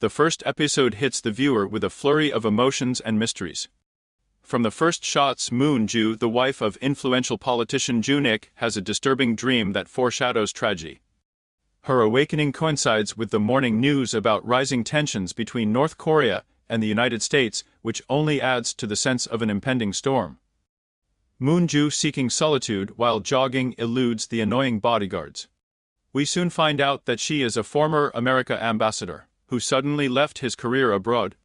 The first episode hits the viewer with a flurry of emotions and mysteries. From the first shots, Moon-ju, the wife of influential politician Jun-ik, has a disturbing dream that foreshadows tragedy. Her awakening coincides with the morning news about rising tensions between North Korea and the United States, which only adds to the sense of an impending storm. Moon-ju, seeking solitude while jogging, eludes the annoying bodyguards. We soon find out that she is a former America ambassador who suddenly left his career abroad.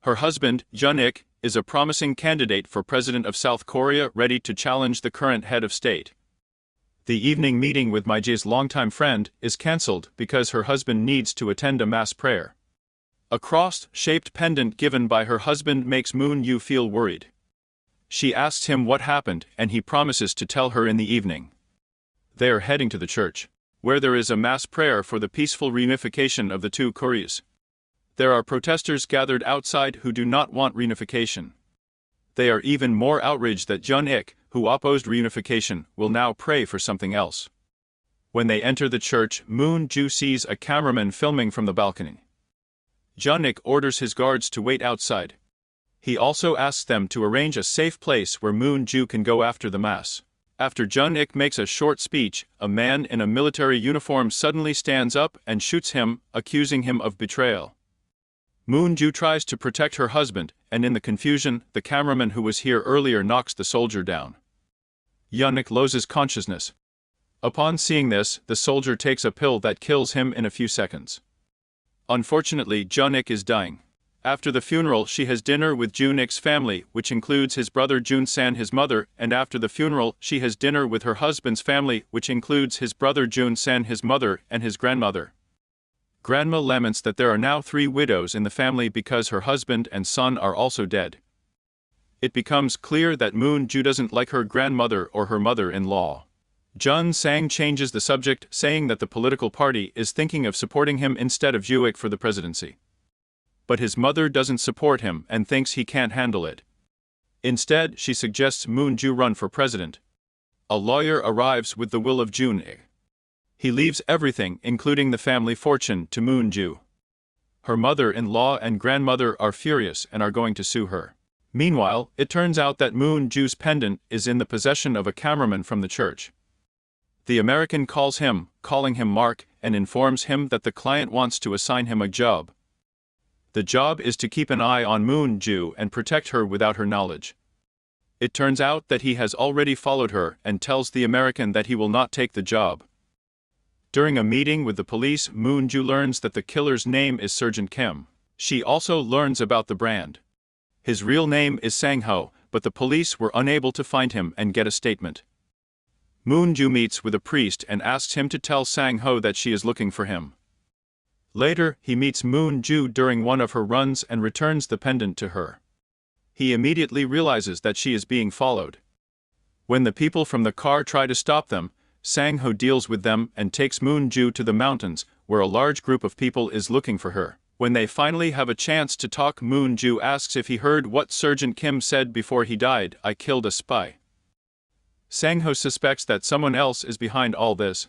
Her husband, Jun-ik, is a promising candidate for president of South Korea, ready to challenge the current head of state. The evening meeting with Jae's longtime friend is cancelled because her husband needs to attend a mass prayer. A cross-shaped pendant given by her husband makes Moon-ju feel worried. She asks him what happened, and he promises to tell her in the evening. They are heading to the church, where there is a mass prayer for the peaceful reunification of the two Koreas. There are protesters gathered outside who do not want reunification. They are even more outraged that Jun-ik, who opposed reunification, will now pray for something else. When they enter the church, Moon-ju sees a cameraman filming from the balcony. Jun-ik orders his guards to wait outside. He also asks them to arrange a safe place where Moon-ju can go after the mass. After Jun-ik makes a short speech, a man in a military uniform suddenly stands up and shoots him, accusing him of betrayal. Moon-ju tries to protect her husband, and in the confusion, the cameraman who was here earlier knocks the soldier down. Jun-ik loses consciousness. Upon seeing this, the soldier takes a pill that kills him in a few seconds. Unfortunately, Jun-ik is dying. After the funeral, she has dinner with Jun-ik's family, which includes his brother Jun-san, his mother, and after the funeral, she has dinner with her husband's family, which includes his brother Jun-san, his mother, and his grandmother. Grandma laments that there are now 3 widows in the family because her husband and son are also dead. It becomes clear that Moon-ju doesn't like her grandmother or her mother-in-law. Jun-sang changes the subject, saying that the political party is thinking of supporting him instead of Jun-ik for the presidency. But his mother doesn't support him and thinks he can't handle it. Instead, she suggests Moon-ju run for president. A lawyer arrives with the will of Jun-ik. He leaves everything, including the family fortune, to Moon-ju. Her mother-in-law and grandmother are furious and are going to sue her. Meanwhile, it turns out that Moon-ju's pendant is in the possession of a cameraman from the church. The American calls him, calling him Mark, and informs him that the client wants to assign him a job. The job is to keep an eye on Moon-ju and protect her without her knowledge. It turns out that he has already followed her and tells the American that he will not take the job. During a meeting with the police, Moon-ju learns that the killer's name is Sergeant Kim. She also learns about the brand. His real name is Sang-ho, but the police were unable to find him and get a statement. Moon-ju meets with a priest and asks him to tell Sang-ho that she is looking for him. Later, he meets Moon-ju during one of her runs and returns the pendant to her. He immediately realizes that she is being followed. When the people from the car try to stop them, Sang-ho deals with them and takes Moon-ju to the mountains, where a large group of people is looking for her. When they finally have a chance to talk, Moon-ju asks if he heard what Sergeant Kim said before he died: "I killed a spy." Sang-ho suspects that someone else is behind all this.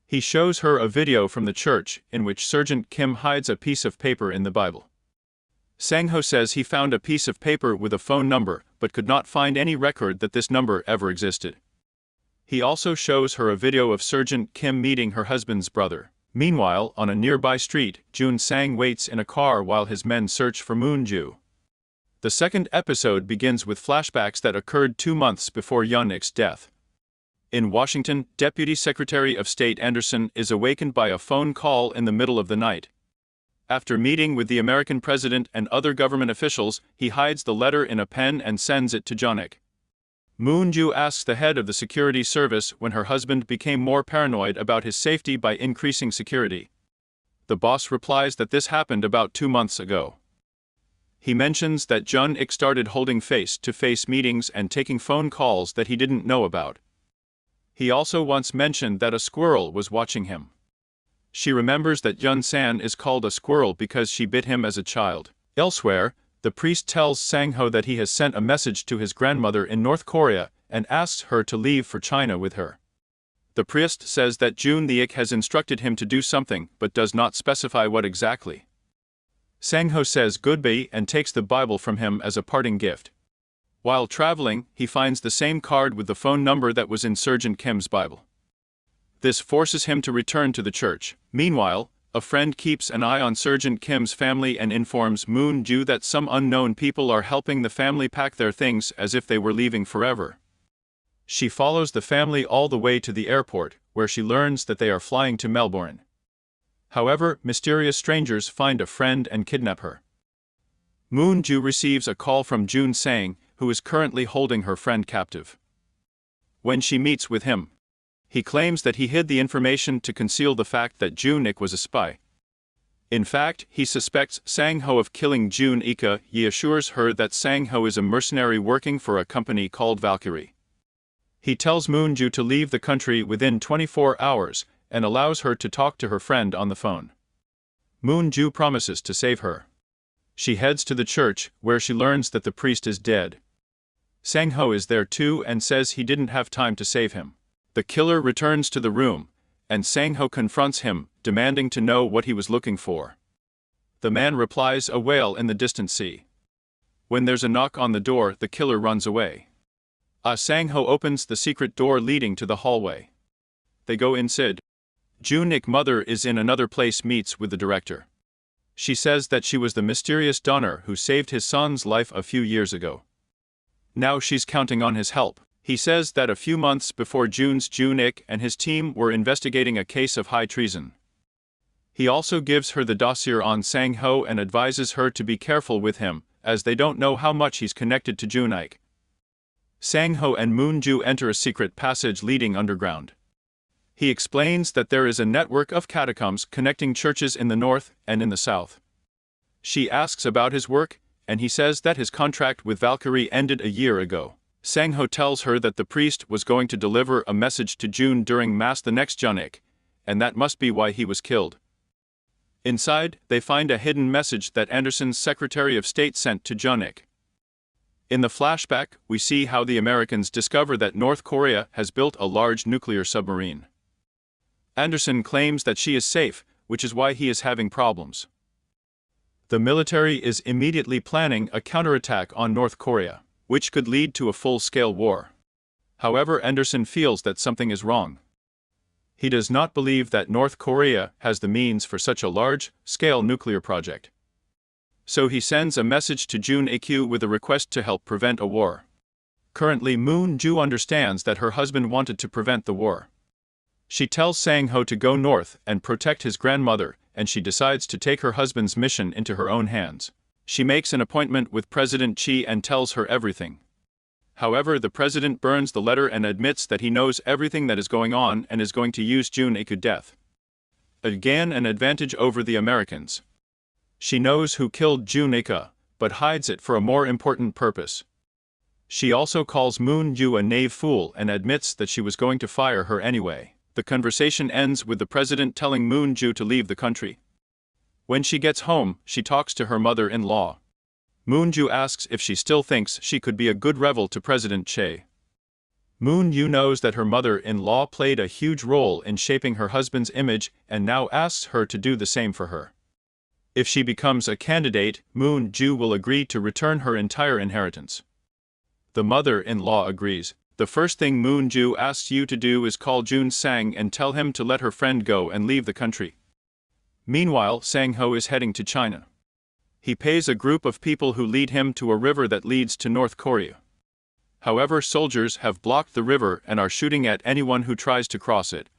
He shows her a video from the church in which Sergeant Kim hides a piece of paper in the Bible. Sang-ho says he found a piece of paper with a phone number, but could not find any record that this number ever existed. He also shows her a video of Sergeant Kim meeting her husband's brother. Meanwhile, on a nearby street, Jun-sang waits in a car while his men search for Moon-ju. The second episode begins with flashbacks that occurred 2 months before Jun-ik's death. In Washington, Deputy Secretary of State Anderson is awakened by a phone call in the middle of the night. After meeting with the American president and other government officials, he hides the letter in a pen and sends it to Jun-ik. Moon-ju asks the head of the security service when her husband became more paranoid about his safety by increasing security. The boss replies that this happened about 2 months ago. He mentions that Jun-ik started holding face-to-face meetings and taking phone calls that he didn't know about. He also once mentioned that a squirrel was watching him. She remembers that Jun-san is called a squirrel because she bit him as a child. Elsewhere, the priest tells Sang-ho that he has sent a message to his grandmother in North Korea and asks her to leave for China with her. The priest says that Jun-ik has instructed him to do something but does not specify what exactly. Sang-ho says goodbye and takes the Bible from him as a parting gift. While traveling, he finds the same card with the phone number that was in Sergeant Kim's Bible. This forces him to return to the church. Meanwhile, a friend keeps an eye on Sergeant Kim's family and informs Moon-ju that some unknown people are helping the family pack their things as if they were leaving forever. She follows the family all the way to the airport, where she learns that they are flying to Melbourne. However, mysterious strangers find a friend and kidnap her. Moon-ju receives a call from Jun Sang, who is currently holding her friend captive. When she meets with him, he claims that he hid the information to conceal the fact that Jun-ik was a spy. In fact, he suspects Sang-ho of killing Jun-ik. He assures her that Sang-ho is a mercenary working for a company called Valkyrie. He tells Moon-ju to leave the country within 24 hours and allows her to talk to her friend on the phone. Moon-ju promises to save her. She heads to the church, where she learns that the priest is dead. Sang-ho is there too and says he didn't have time to save him. The killer returns to the room, and Sang-ho confronts him, demanding to know what he was looking for. The man replies, "A whale in the distant sea." When there's a knock on the door, the killer runs away. Sang-ho opens the secret door leading to the hallway. They go inside. Jun-ik's mother is in another place, meets with the director. She says that she was the mysterious donor who saved his son's life a few years ago. Now she's counting on his help. He says that a few months before Jun-ik and his team were investigating a case of high treason. He also gives her the dossier on Sang-ho and advises her to be careful with him, as they don't know how much he's connected to Jun-ik. Sang-ho and Moon-ju enter a secret passage leading underground. He explains that there is a network of catacombs connecting churches in the north and in the south. She asks about his work, and he says that his contract with Valkyrie ended a year ago. Sang-ho tells her that the priest was going to deliver a message to Jun during Mass the next Jun-ik, and that must be why he was killed. Inside, they find a hidden message that Anderson's Secretary of State sent to Jun-ik. In the flashback, we see how the Americans discover that North Korea has built a large nuclear submarine. Anderson claims that she is safe, which is why he is having problems. The military is immediately planning a counterattack on North Korea, which could lead to a full-scale war. However, Anderson feels that something is wrong. He does not believe that North Korea has the means for such a large-scale nuclear project. So he sends a message to Jun-ik with a request to help prevent a war. Currently, Moon-ju understands that her husband wanted to prevent the war. She tells Sang-ho to go north and protect his grandmother, and she decides to take her husband's mission into her own hands. She makes an appointment with President Chi and tells her everything. However, the president burns the letter and admits that he knows everything that is going on and is going to use Jun-ik's death. Again, an advantage over the Americans. She knows who killed Jun-ik, but hides it for a more important purpose. She also calls Moon-ju a knave fool and admits that she was going to fire her anyway. The conversation ends with the president telling Moon-ju to leave the country. When she gets home, she talks to her mother-in-law. Moon-ju asks if she still thinks she could be a good rival to President Che. Moon-ju knows that her mother-in-law played a huge role in shaping her husband's image and now asks her to do the same for her. If she becomes a candidate, Moon-ju will agree to return her entire inheritance. The mother-in-law agrees. The first thing Moon-ju asks you to do is call Jun Sang and tell him to let her friend go and leave the country. Meanwhile, Sang-ho is heading to China. He pays a group of people who lead him to a river that leads to North Korea. However, soldiers have blocked the river and are shooting at anyone who tries to cross it.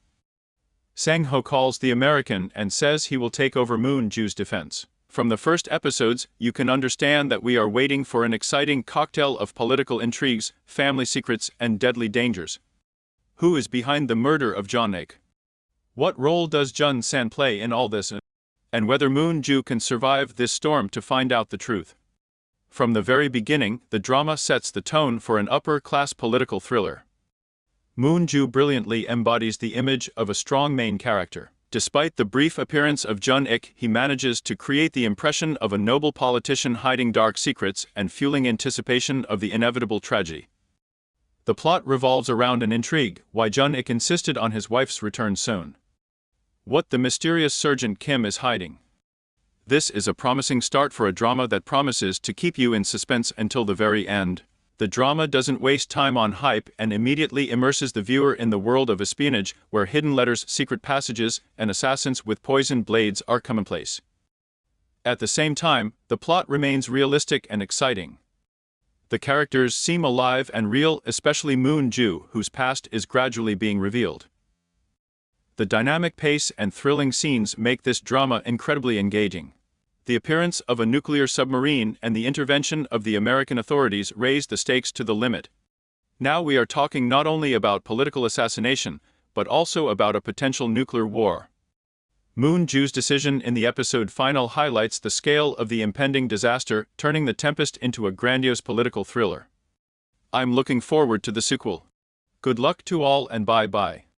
Sang-ho calls the American and says he will take over Moon-ju's defense. From the first episodes, you can understand that we are waiting for an exciting cocktail of political intrigues, family secrets, and deadly dangers. Who is behind the murder of Jun-ik? What role does Jun San play in all this? And whether Moon-ju can survive this storm to find out the truth. From the very beginning, the drama sets the tone for an upper-class political thriller. Moon-ju brilliantly embodies the image of a strong main character. Despite the brief appearance of Jun-ik, he manages to create the impression of a noble politician hiding dark secrets and fueling anticipation of the inevitable tragedy. The plot revolves around an intrigue: why Jun-ik insisted on his wife's return soon. What the mysterious Sergeant Kim is hiding. This is a promising start for a drama that promises to keep you in suspense until the very end. The drama doesn't waste time on hype and immediately immerses the viewer in the world of espionage where hidden letters, secret passages, and assassins with poisoned blades are commonplace. At the same time, the plot remains realistic and exciting. The characters seem alive and real, especially Moon-ju, whose past is gradually being revealed. The dynamic pace and thrilling scenes make this drama incredibly engaging. The appearance of a nuclear submarine and the intervention of the American authorities raise the stakes to the limit. Now we are talking not only about political assassination, but also about a potential nuclear war. Moon-ju's decision in the episode final highlights the scale of the impending disaster, turning the Tempest into a grandiose political thriller. I'm looking forward to the sequel. Good luck to all and bye-bye.